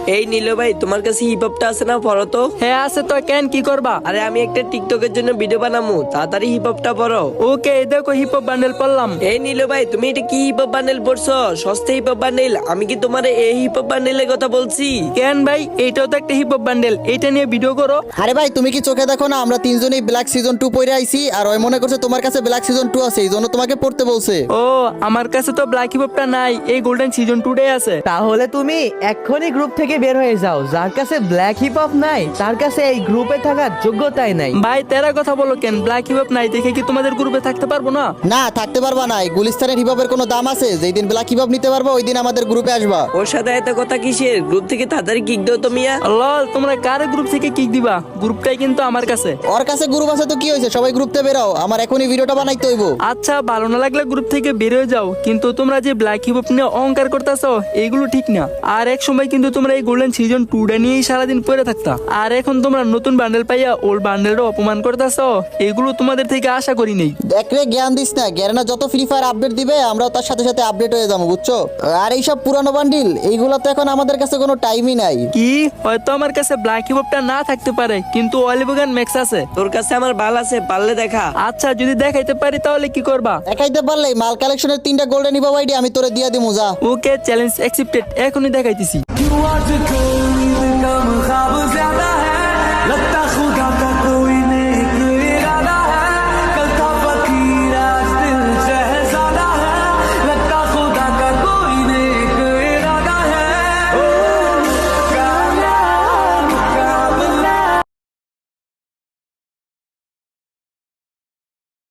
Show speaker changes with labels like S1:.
S1: এই নীল ভাই, তোমার কাছে হিপ হপটা আছে না? পড়ো তো।
S2: হ্যাঁ আছে তো, কেন কি করবা?
S1: আরে আমি একটা টিকটকের জন্য ভিডিও বানাবো, তাড়াতাড়ি হিপ হপটা পড়ো।
S2: ওকে, এই দেখো হিপ হপ বান্ডেল পড়লাম।
S1: এই নীল ভাই, তুমি এটা কি হিপ হপ বান্ডেল পড়ছো? সস্তা হিপ হপ বান্ডেল? আমি কি তোমার এই হিপ হপ বান্ডেলের কথা বলছি?
S2: কেন ভাই, এইটাও তো একটা হিপ হপ বান্ডেল, এইটা নিয়ে ভিডিও করো।
S3: আরে ভাই তুমি কি চোখে দেখো না আমরা তিনজনই ব্ল্যাক সিজন 2 পড়ে আইছি, আর ওই মনে করছে তোমার কাছে ব্ল্যাক সিজন 2 আছে, এই জন্য তোমাকে পড়তে বলছে।
S2: ও, আমার কাছে তো ব্ল্যাক হিপ হপটা নাই, এই গোল্ডেন সিজন 2 ডে আছে।
S4: তাহলে তুমি এক্ষুনি গ্রুপ থেকে বের হয়ে যাও। যার কাছে ব্ল্যাক হিপ হপ নাই তার কাছে এই গ্রুপে থাকার যোগ্যতাই নাই।
S2: ভাই তেরা কথা বলো কেন? ব্ল্যাক হিপ হপ নাই দেখে কি তোমাদের গ্রুপে থাকতে পারবো না?
S3: না থাকতে পারবা না, এই গুলিস্তানের হিপ হপের কোনো দাম আছে? যেই দিন ব্ল্যাক হিপ হপ নিতে পারবা ওই দিন আমাদের গ্রুপে আসবা।
S1: ওর সাথে এত কথা কিসের? গ্রুপ থেকে তাড়াতাড়ি কিক দাও তো মিয়া।
S2: লল, তোমরা কারে গ্রুপ থেকে কিক দিবা? গ্রুপটাই কিন্তু আমার কাছে।
S3: ওর কাছে গ্রুপ আছে তো কি হয়েছে, সবাই গ্রুপতে বেরাও, আমার এখনই ভিডিওটা বানাইতে হইব।
S2: আচ্ছা, ভালো না লাগলে গ্রুপ থেকে বের হয়ে যাও, কিন্তু তোমরা যে ব্ল্যাক হিপ হপ নিয়ে অহংকার করতেছো এইগুলো ঠিক না। আর এক সময় কিন্তু তোমরা এই গোল্ডেন সিজন 2 ডে নিয়েই সারাদিন পড়ে থাকতা, আর এখন তোমরা নতুন বান্ডেল পাইয়া ওল্ড বান্ডেলটা অপমান করতেছো। এগুলো তোমাদের থেকে আশা করি নেই।
S3: দেখ রে, জ্ঞান দিস না, গ্যারেনা যত ফ্রি ফায়ার আপডেট দিবে আমরাও তার সাথে সাথে আপডেট হয়ে যাবো, বুঝছো? আর এইসব পুরানো বান্ডিল এইগুলো তো এখন আমাদের কাছে কোনো টাইমই নাই।
S2: কি, হয়তো আমার কাছে ব্ল্যাক হিপ হপটা না থাকতে পারে, কিন্তু অলিভগান ম্যাক্স আছে।
S1: তোর কাছে আমার বাল আছে, পারলে দেখা।
S2: আচ্ছা, যদি দেখাইতে পারি তাহলে কি করবা?
S3: দেখাইতে পারলেই মাল কালেকশনের 3টা গোল্ডেন হিপ হপ আইডি আমি তোরে দিয়ে দিমু, যা।
S2: ওকে, চ্যালেঞ্জ অ্যাকসেপ্টেড, এখনই দেখাইতেছি।
S5: You are the cold, come ख्वाब ज़्यादा